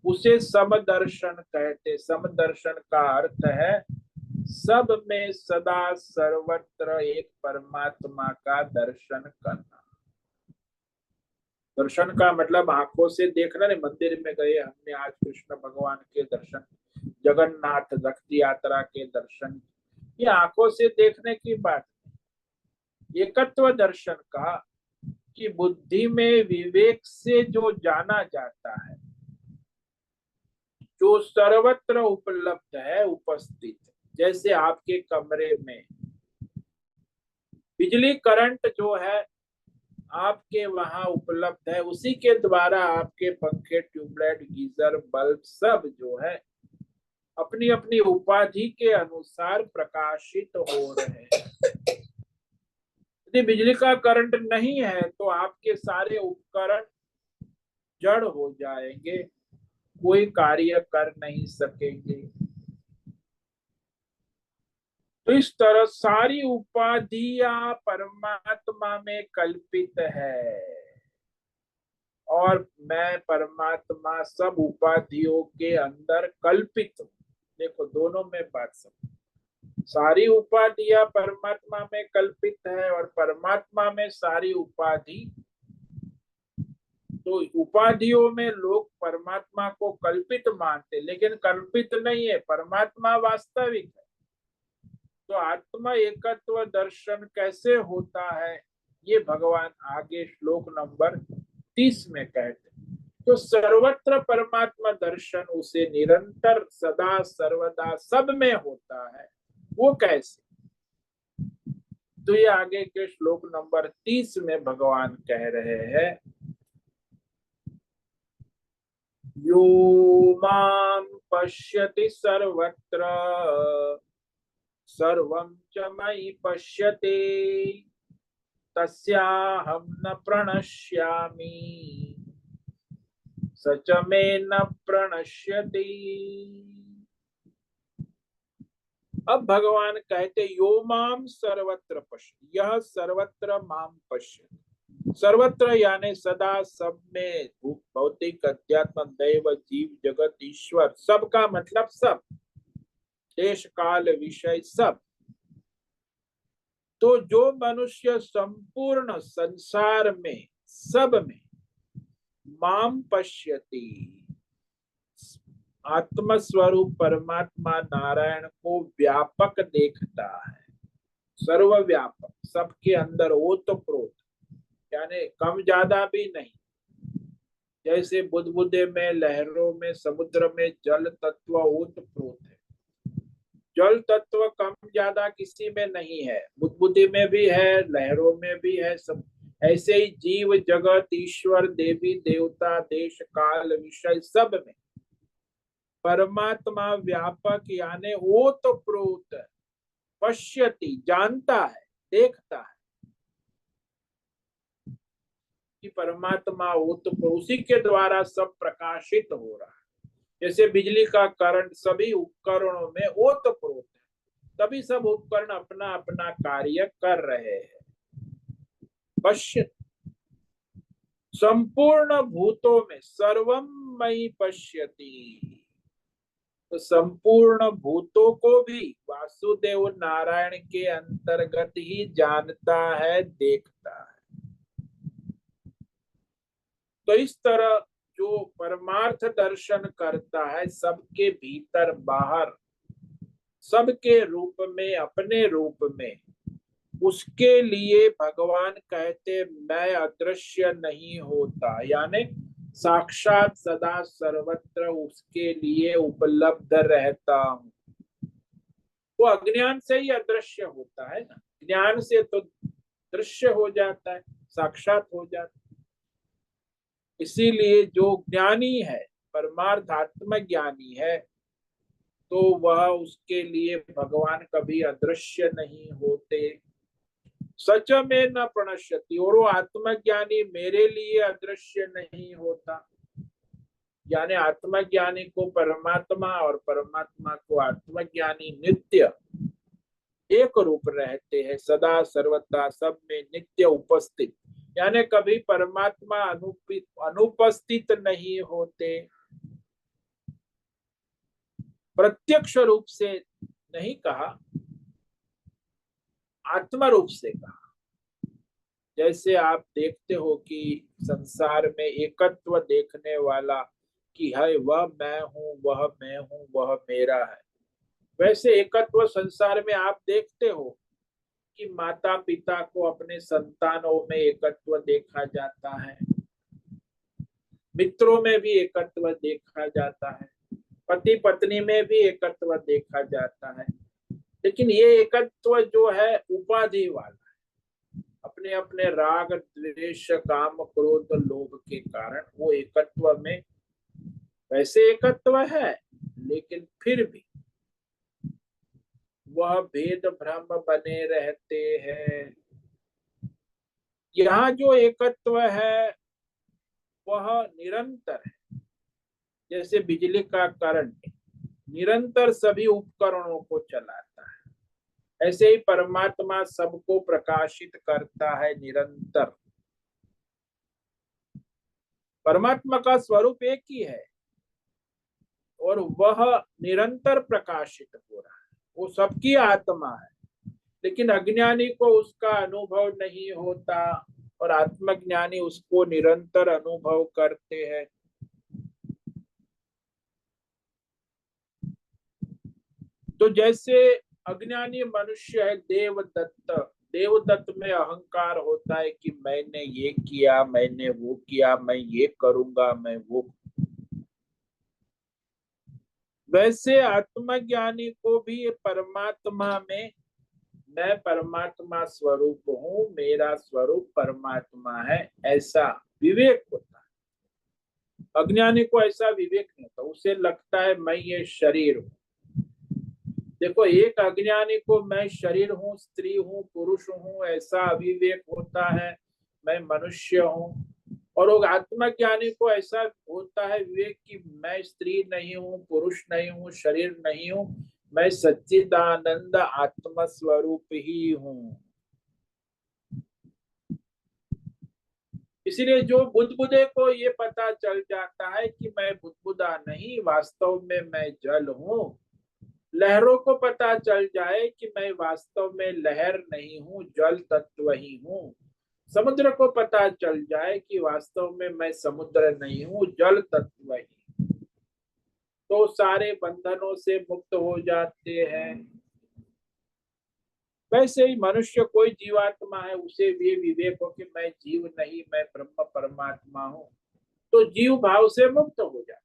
उसे समदर्शन कहते। समदर्शन का अर्थ है सब में सदा सर्वत्र एक परमात्मा का दर्शन करना। दर्शन का मतलब आंखों से देखना नहीं। मंदिर में गए हमने आज कृष्ण भगवान के दर्शन, जगन्नाथ रथ यात्रा के दर्शन, ये आंखों से देखने की बात नहीं। एकत्व दर्शन का कि बुद्धि में विवेक से जो जाना जाता है, जो सर्वत्र उपलब्ध है, उपस्थित। जैसे आपके कमरे में बिजली करंट जो है आपके वहां उपलब्ध है, उसी के द्वारा आपके पंखे ट्यूबलाइट गीजर बल्ब सब जो है अपनी अपनी उपाधि के अनुसार प्रकाशित हो रहे हैं। यदि बिजली का करंट नहीं है तो आपके सारे उपकरण जड़ हो जाएंगे, कोई कार्य कर नहीं सकेंगे। तो इस तरह सारी उपाधियां परमात्मा में कल्पित है और मैं परमात्मा सब उपाधियों के अंदर कल्पित हूं। देखो दोनों में बात समझ। सारी उपाधियां परमात्मा में कल्पित है और परमात्मा में सारी उपाधि। तो उपाधियों में लोग परमात्मा को कल्पित मानते, लेकिन कल्पित नहीं है, परमात्मा वास्तविक है। तो आत्मा एकत्व दर्शन कैसे होता है, ये भगवान आगे श्लोक नंबर 30 में कहते हैं। तो सर्वत्र परमात्मा दर्शन उसे निरंतर सदा सर्वदा सब में होता है, वो कैसे? तो ये आगे के श्लोक नंबर 30 में भगवान कह रहे हैं, यो मां पश्यति सर्वत्र सर्वं च मयि पश्यति तस्याहं न प्रणश्यामि स च मे न प्रणश्यति। अब भगवान कहते यो माम सर्वत्र पश्य, यह सर्वत्र माम पश्य। सर्वत्र यानी सदा सब में, भौतिक अध्यात्म दैव जीव जगत ईश्वर, सबका मतलब सब, देश काल विषय सब। तो जो मनुष्य संपूर्ण संसार में सब में माम पश्यति, आत्मस्वरूप परमात्मा नारायण को व्यापक देखता है, सर्वव्यापक, सबके अंदर ओतप्रोत, यानी कम ज्यादा भी नहीं। जैसे बुदबुदे में, लहरों में, समुद्र में जल तत्व ओतप्रोत है। जल तत्व कम ज्यादा किसी में नहीं है, बुदबुदे में भी है, लहरों में भी है, सब। ऐसे ही जीव जगत ईश्वर देवी देवता देश काल विषय सब में परमात्मा व्यापक यानी ओतप्रोत पश्यति, जानता है, देखता है। कि परमात्मा ओतप्रोत, उसी के द्वारा सब प्रकाशित हो रहा है। जैसे बिजली का करंट सभी उपकरणों में ओतप्रोत है, तभी सब उपकरण अपना अपना कार्य कर रहे हैं। पश्य संपूर्ण भूतों में सर्वम मयि पश्यति, तो संपूर्ण भूतों को भी वासुदेव नारायण के अंतर्गत ही जानता है, देखता है। तो इस तरह जो परमार्थ दर्शन करता है, सबके भीतर बाहर, सबके रूप में, अपने रूप में, उसके लिए भगवान कहते मैं अदृश्य नहीं होता, यानी साक्षात सदा सर्वत्र उसके लिए उपलब्ध रहता हूं। वो अज्ञान से ही अदृश्य होता है ना, ज्ञान से तो दृश्य हो जाता है, साक्षात हो जाता है। इसीलिए जो ज्ञानी है, परमार्थ आत्म ज्ञानी है, तो वह, उसके लिए भगवान कभी अदृश्य नहीं होते। सच में न प्रणश्यति, और वो आत्मज्ञानी मेरे लिए अदृश्य नहीं होता, यानी आत्मज्ञानी को परमात्मा और परमात्मा को आत्मज्ञानी नित्य एक रूप रहते हैं, सदा सर्वदा सब में नित्य उपस्थित, यानी कभी परमात्मा अनुपस्थित नहीं होते। प्रत्यक्ष रूप से नहीं कहा, आत्मा रूप से कहा। जैसे आप देखते हो कि संसार में एकत्व देखने वाला कि है वह मैं हूं, वह मैं हूं, वह मेरा है, वैसे एकत्व संसार में आप देखते हो कि माता पिता को अपने संतानों में एकत्व देखा जाता है, मित्रों में भी एकत्व देखा जाता है, पति पत्नी में भी एकत्व देखा जाता है। लेकिन ये एकत्व जो है उपाधि वाला, अपने अपने राग द्वेष काम क्रोध लोभ के कारण वो एकत्व में, वैसे एकत्व है, लेकिन फिर भी वह भेद भ्रम बने रहते हैं। यहाँ जो एकत्व है वह निरंतर है, जैसे बिजली का करंट निरंतर सभी उपकरणों को चलाता है, ऐसे ही परमात्मा सबको प्रकाशित करता है निरंतर। परमात्मा का स्वरूप एक ही है और वह निरंतर प्रकाशित हो रहा है, वो सबकी आत्मा है, लेकिन अज्ञानी को उसका अनुभव नहीं होता और आत्मज्ञानी उसको निरंतर अनुभव करते हैं। तो जैसे अज्ञानी मनुष्य है देवदत्त, देवदत्त में अहंकार होता है कि मैंने ये किया, मैंने वो किया, मैं ये करूंगा, मैं वो। वैसे आत्मज्ञानी को भी परमात्मा में मैं परमात्मा स्वरूप हूँ, मेरा स्वरूप परमात्मा है, ऐसा विवेक होता है। अज्ञानी को ऐसा विवेक नहीं होता, उसे लगता है मैं ये शरीर हूँ। देखो, एक अज्ञानी को मैं शरीर हूँ, स्त्री हूँ, पुरुष हूँ, ऐसा अविवेक होता है, मैं मनुष्य हूँ। और वो आत्मज्ञानी को ऐसा होता है विवेक कि मैं स्त्री नहीं हूँ, पुरुष नहीं हूँ, शरीर नहीं हूँ, मैं सच्चिदानंद आत्म स्वरूप ही हूँ। इसीलिए जो बुदबुदे को ये पता चल जाता है कि मैं बुदबुदा नहीं, वास्तव में मैं जल हूँ, लहरों को पता चल जाए कि मैं वास्तव में लहर नहीं हूँ, जल तत्व ही हूँ, समुद्र को पता चल जाए कि वास्तव में मैं समुद्र नहीं हूँ, जल तत्व ही, तो सारे बंधनों से मुक्त हो जाते हैं। वैसे ही मनुष्य कोई जीवात्मा है, उसे भी विवेक हो कि मैं जीव नहीं, मैं ब्रह्म परमात्मा हूँ, तो जीव भाव से मुक्त हो जाए।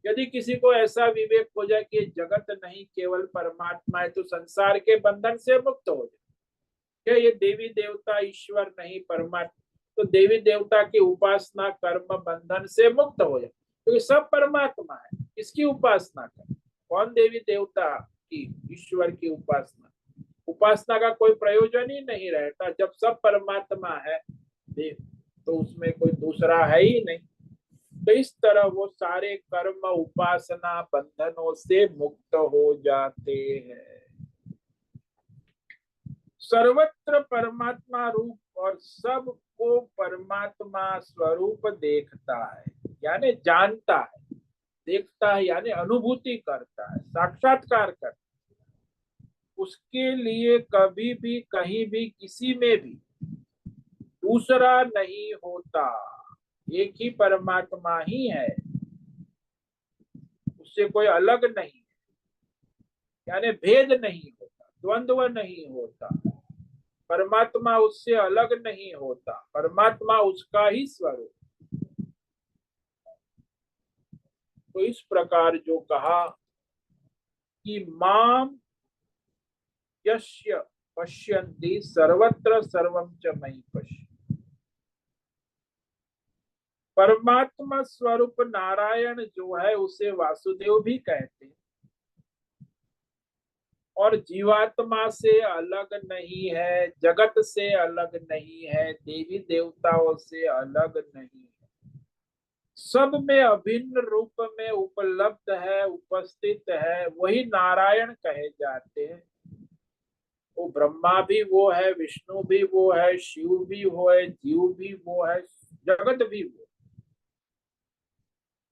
यदि किसी को ऐसा विवेक हो जाए कि जगत नहीं केवल परमात्मा है, तो संसार के बंधन से मुक्त हो जाए। क्या ये देवी देवता ईश्वर नहीं परमात्मा, तो देवी देवता की उपासना कर्म बंधन से मुक्त हो जाए, क्योंकि सब परमात्मा है, इसकी उपासना कर। कौन देवी देवता की, ईश्वर की उपासना, उपासना का कोई प्रयोजन ही नहीं रहता जब सब परमात्मा है। तो उसमें कोई दूसरा है ही नहीं। तो इस तरह वो सारे कर्म उपासना बंधनों से मुक्त हो जाते हैं। सर्वत्र परमात्मा रूप और सबको परमात्मा स्वरूप देखता है यानी जानता है, देखता है यानी अनुभूति करता है, साक्षात्कार करता है। उसके लिए कभी भी कहीं भी किसी में भी दूसरा नहीं होता, एक ही परमात्मा ही है, उससे कोई अलग नहीं, यानी भेद नहीं होता, द्वंद्व नहीं होता। परमात्मा उससे अलग नहीं होता, परमात्मा उसका ही स्वरूप। तो इस प्रकार जो कहा कि माम यस्य पश्यन्ति सर्वत्र सर्वं च मयि पश्य, परमात्मा स्वरूप नारायण जो है उसे वासुदेव भी कहते हैं, और जीवात्मा से अलग नहीं है, जगत से अलग नहीं है, देवी देवताओं से अलग नहीं है, सब में अभिन्न रूप में उपलब्ध है, उपस्थित है, वही नारायण कहे जाते हैं। वो ब्रह्मा भी वो है, विष्णु भी वो है, शिव भी वो है, जीव भी वो है, जगत भी वो।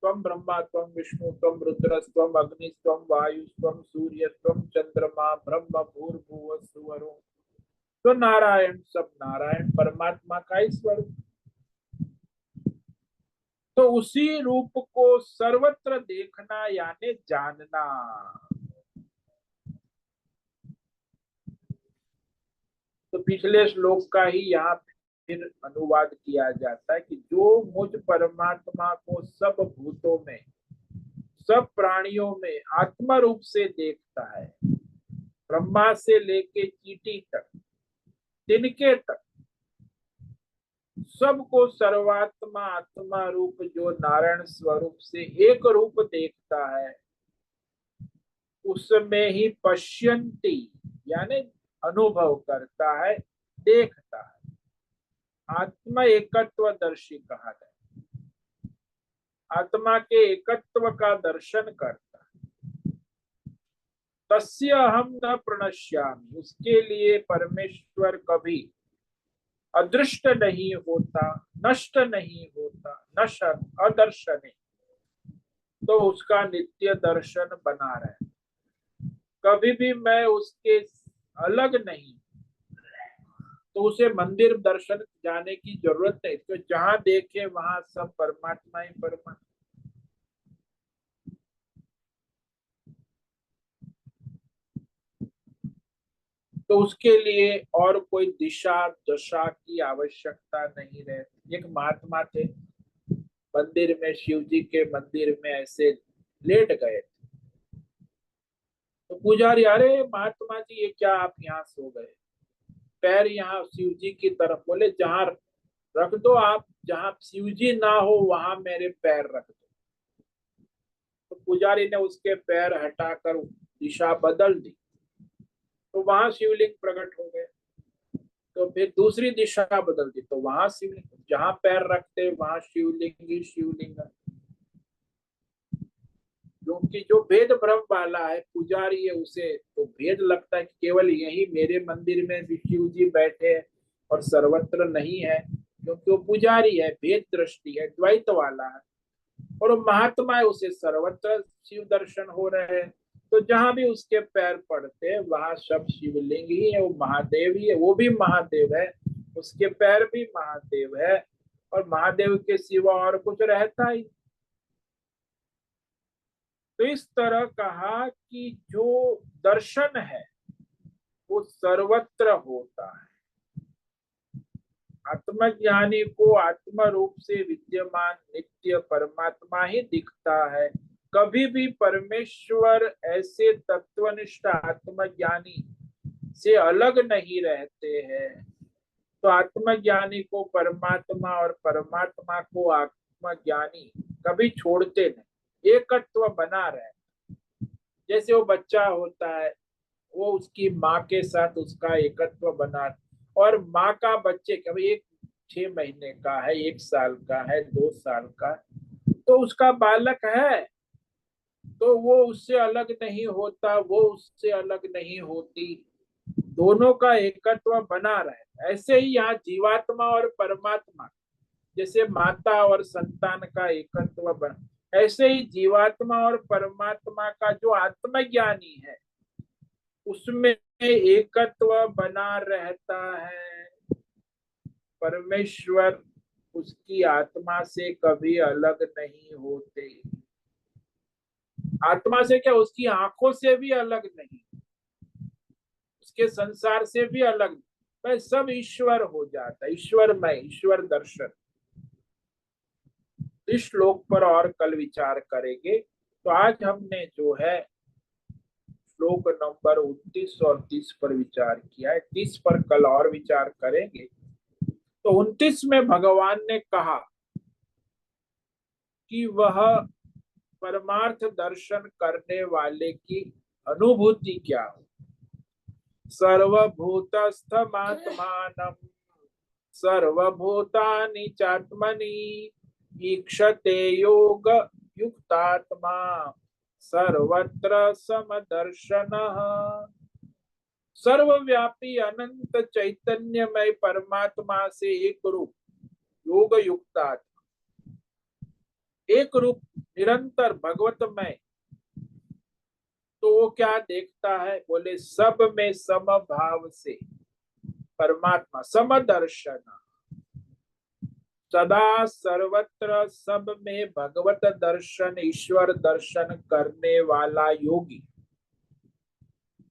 त्वं ब्रह्मा त्वं विष्णु त्वं रुद्र त्वं अग्नि त्वं वायु त्वं सूर्य त्वं चंद्रमा ब्रह्म भूर्भुवः स्वरो। तो नारायण, सब नारायण परमात्मा का ही स्वरूप। तो उसी रूप को सर्वत्र देखना यानी जानना। तो पिछले श्लोक का ही यहाँ फिर अनुवाद किया जाता है कि जो मुझ परमात्मा को सब भूतों में, सब प्राणियों में आत्मा रूप से देखता है, ब्रह्मा से लेके चींटी तक, तिनके तक, सबको सर्वात्मा आत्मा रूप जो नारायण स्वरूप से एक रूप देखता है, उसमें ही पश्यन्ति यानी अनुभव करता है, देखता है। आत्मा एकत्वदर्शी कहा गया, आत्मा के एकत्व का दर्शन करता है। तस्य हम न प्रणश्यामि, उसके लिए परमेश्वर कभी अदृष्ट नहीं होता, नष्ट नहीं होता, नशन अदर्शने, तो उसका नित्य दर्शन बना रहे। कभी भी मैं उसके अलग नहीं, तो उसे मंदिर दर्शन जाने की जरूरत नहीं, तो जहां देखे वहां सब परमात्मा ही परमात्मा। तो उसके लिए और कोई दिशा दशा की आवश्यकता नहीं रहती। एक महात्मा थे, मंदिर में, शिव जी के मंदिर में ऐसे लेट गए, तो पुजारी, अरे महात्मा जी ये क्या आप यहाँ सो गए, पैर यहाँ शिव जी की तरफ, बोले जहाँ रख दो आप, जहाँ शिव जी ना हो वहां मेरे पैर रख दो। तो पुजारी ने उसके पैर हटाकर दिशा बदल दी, तो वहां शिवलिंग प्रकट हो गए। तो फिर दूसरी दिशा बदल दी, तो वहां शिवलिंग, जहां पैर रखते वहां शिवलिंग ही शिवलिंग। क्योंकि जो भेद भ्रम वाला है पुजारी है, उसे तो भेद लगता है कि केवल यही मेरे मंदिर में भी शिव जी बैठे हैं और सर्वत्र नहीं है, क्योंकि वो पुजारी है, भेद दृष्टि है, द्वैत वाला है। और वो महात्मा है, उसे सर्वत्र शिव दर्शन हो रहे हैं। तो जहां भी उसके पैर पड़ते हैं वहां सब शिवलिंग ही है, वो महादेव ही है, वो भी महादेव है, उसके पैर भी महादेव है, और महादेव के सिवा और कुछ रहता ही। तो इस तरह कहा कि जो दर्शन है वो सर्वत्र होता है। आत्मज्ञानी को आत्म रूप से विद्यमान नित्य परमात्मा ही दिखता है। कभी भी परमेश्वर ऐसे तत्वनिष्ठ आत्मज्ञानी से अलग नहीं रहते हैं। तो आत्मज्ञानी को परमात्मा और परमात्मा को आत्मज्ञानी कभी छोड़ते नहीं, एकत्व बना रहे। जैसे वो बच्चा होता है, वो उसकी माँ के साथ उसका एकत्व बना, और माँ का बच्चे, कभी एक 6 महीने का है, 1 साल का है, 2 साल का, तो उसका बालक है, तो वो उससे अलग नहीं होता, वो उससे अलग नहीं होती, दोनों का एकत्व बना रहे। ऐसे ही यहाँ जीवात्मा और परमात्मा, जैसे माता और संतान का एकत्व बना, ऐसे ही जीवात्मा और परमात्मा का जो आत्मज्ञानी है उसमें एकत्व बना रहता है। परमेश्वर उसकी आत्मा से कभी अलग नहीं होते। आत्मा से क्या, उसकी आंखों से भी अलग नहीं, उसके संसार से भी अलग नहीं, वह सब ईश्वर हो जाता, ईश्वरमय, ईश्वर दर्शन। इस श्लोक पर और कल विचार करेंगे। तो आज हमने जो है श्लोक नंबर 29 और 30 पर विचार किया है, 30 पर कल और विचार करेंगे। तो 29 में भगवान ने कहा कि वह परमार्थ दर्शन करने वाले की अनुभूति क्या हो। सर्वभूतस्थमात्मानं सर्वभूतानि चात्मनि ईक्षते योग युक्तात्मा सर्वत्र समदर्शनः। सर्वव्यापी अनंत चैतन्यमय परमात्मा से एक रूप, योग युक्तात्मा, एक रूप निरंतर भगवतमय, तो वो क्या देखता है, बोले सब में समभाव से परमात्मा, समदर्शन, सदा सर्वत्र सब में भगवत दर्शन, ईश्वर दर्शन करने वाला योगी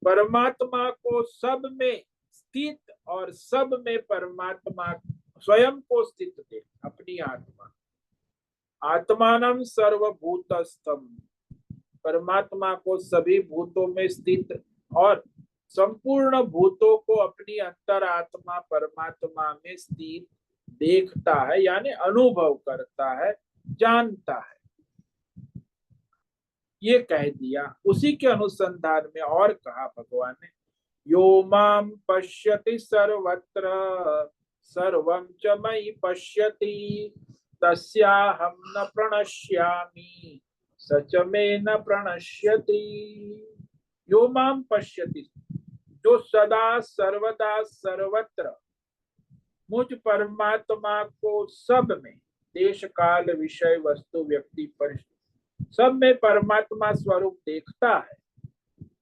परमात्मा को सब में स्थित और सब में परमात्मा स्वयं को स्थित देख, अपनी आत्मा, आत्मानम सर्वभूतस्थम, परमात्मा को सभी भूतों में स्थित और संपूर्ण भूतों को अपनी अंतर आत्मा परमात्मा में स्थित देखता है, यानी अनुभव करता है, जानता है। ये कह दिया। उसी के अनुसंधान में और कहा भगवान ने, यो माम पश्यति सर्वत्र सर्वं च मयि पश्यति तस्याहं न प्रणश्यामि स च मे न प्रणश्यति। यो माम पश्यति, जो सदा सर्वदा सर्वत्र मुझ परमात्मा को सब में, देश काल विषय वस्तु व्यक्ति पर सब में परमात्मा स्वरूप देखता है,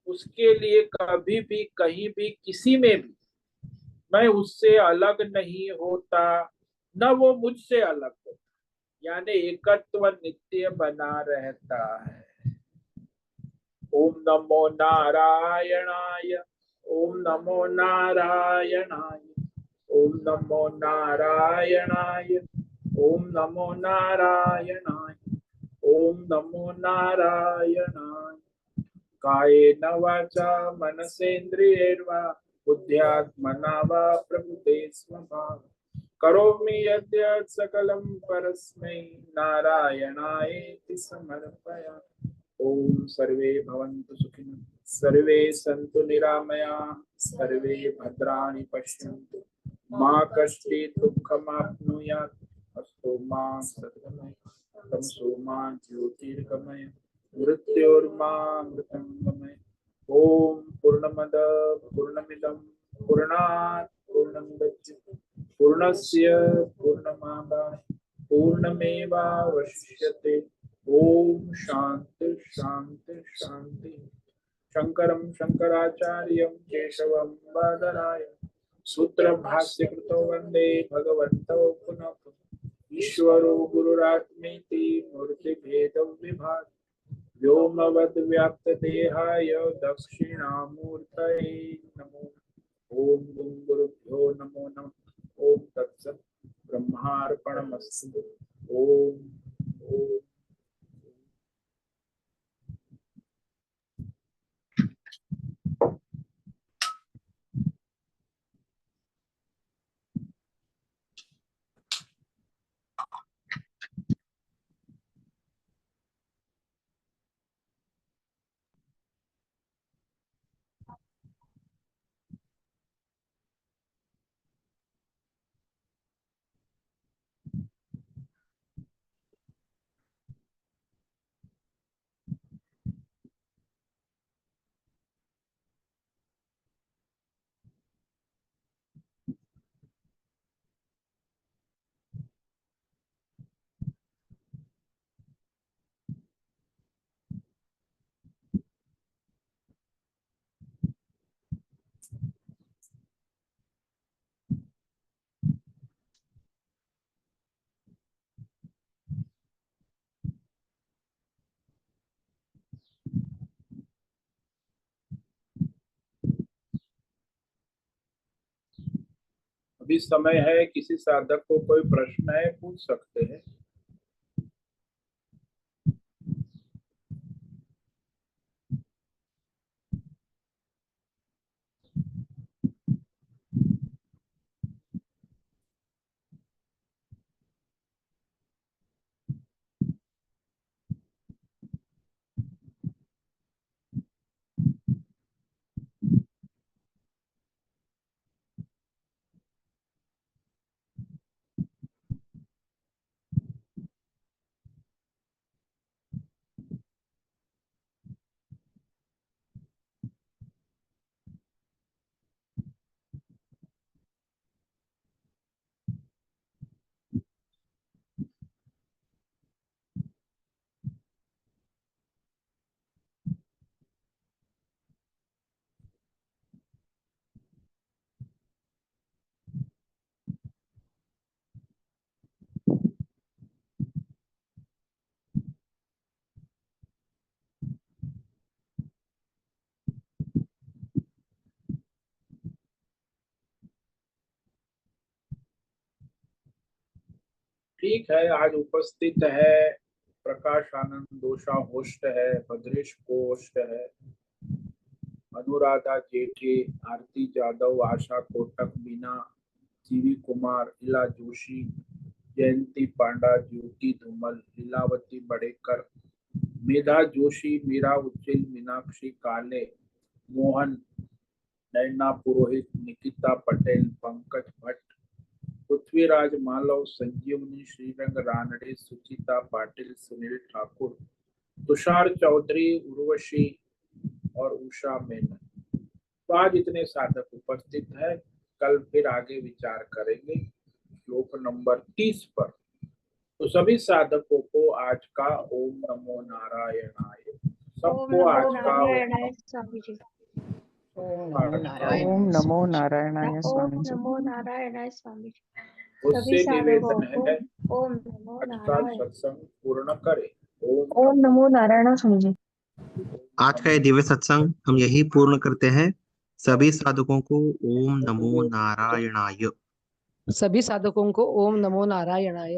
उसके लिए कभी भी कहीं भी किसी में भी मैं उससे अलग नहीं होता, न वो मुझसे अलग होता, यानी एकत्व नित्य बना रहता है। ओम नमो नारायणाय, ओम नमो नारायणाय, ओम नमो नारायणाय, ओम नमो नारायणाय, ओम नमो नारायणाय। कायेन वाचा मनसेन्द्रियैर्वा बुद्ध्यात्मना वा प्रकृते स्वभावात् करोमि यद्यत् सकलं परस्मै नारायणायेति समर्पयामि। ओम सर्वे भवन्तु सुखिनः, सर्वे सन्तु निरामयाः, सर्वे भद्राणि पश्यन्तु, मा कश्चित् दुःखमाप्नुयात्। अस्तु मा सद्गमय, तमसो मा ज्योतिर्गमय, मृत्योर्मामृतंगमय। ओम पूर्णमद पूर्णमिदं पूर्णात् पूर्णमुदच्यते पूर्णस्य पूर्णमादाय पूर्णमेवावशिष्यते। ओम शांति शांति शांति। शंकरं शंकराचार्यं केशवं बादरायणं सूत्र भाष्य कृतो वंदे भगवन्तौ पुनः पुनः। ईश्वरो गुरुरात्मेति मूर्तिभेद विभाग व्योमवद्व्याप्तदेहाय दक्षिणामूर्तये नमो। ओम गुरुभ्यो नमो नमः। ओम तत्सत्। ब्रह्मार्पणमस्तु। ओम ओम। अभी समय है, किसी साधक को कोई प्रश्न है पूछ सकते हैं। ठीक है, आज उपस्थित है प्रकाश आनंद दोषा होस्ट है, भद्रेश को होस्ट है, अनुराधा जेके, आरती जादव, आशा कोटक, बीना, सीवी कुमार, इला जोशी, जयंती पांडा, ज्योति धूमल, लीलावती बड़ेकर, मेधा जोशी, मीरा उच्चिल, मीनाक्षी काले, मोहन, नैना पुरोहित, निकिता पटेल, पंकज भट्ट, पृथ्वीराज मालव, संजीवनी, श्रीरंग रानडे, सुचिता पाटिल, सुनील ठाकुर, तुषार चौधरी, उर्वशी और उषा मेनन। तो आज इतने साधक उपस्थित हैं। कल फिर आगे विचार करेंगे श्लोक नंबर 30 पर। तो सभी साधकों को आज का ओम नमो नारायणाय, सबको आज का स्वामी जी। ओम नमो नारायणाय स्वामी जी। नमो नारायणाय स्वामी जी। उससे निवेदन है ओम नमो आज का नारायण। सत्संग पूर्ण करें। ओम नमो नारायण स्वामी जी। आज का ये दिव्य सत्संग हम यही पूर्ण करते हैं। सभी साधकों को ओम नमो नारायणाय। सभी साधकों को ओम नमो नारायणाय।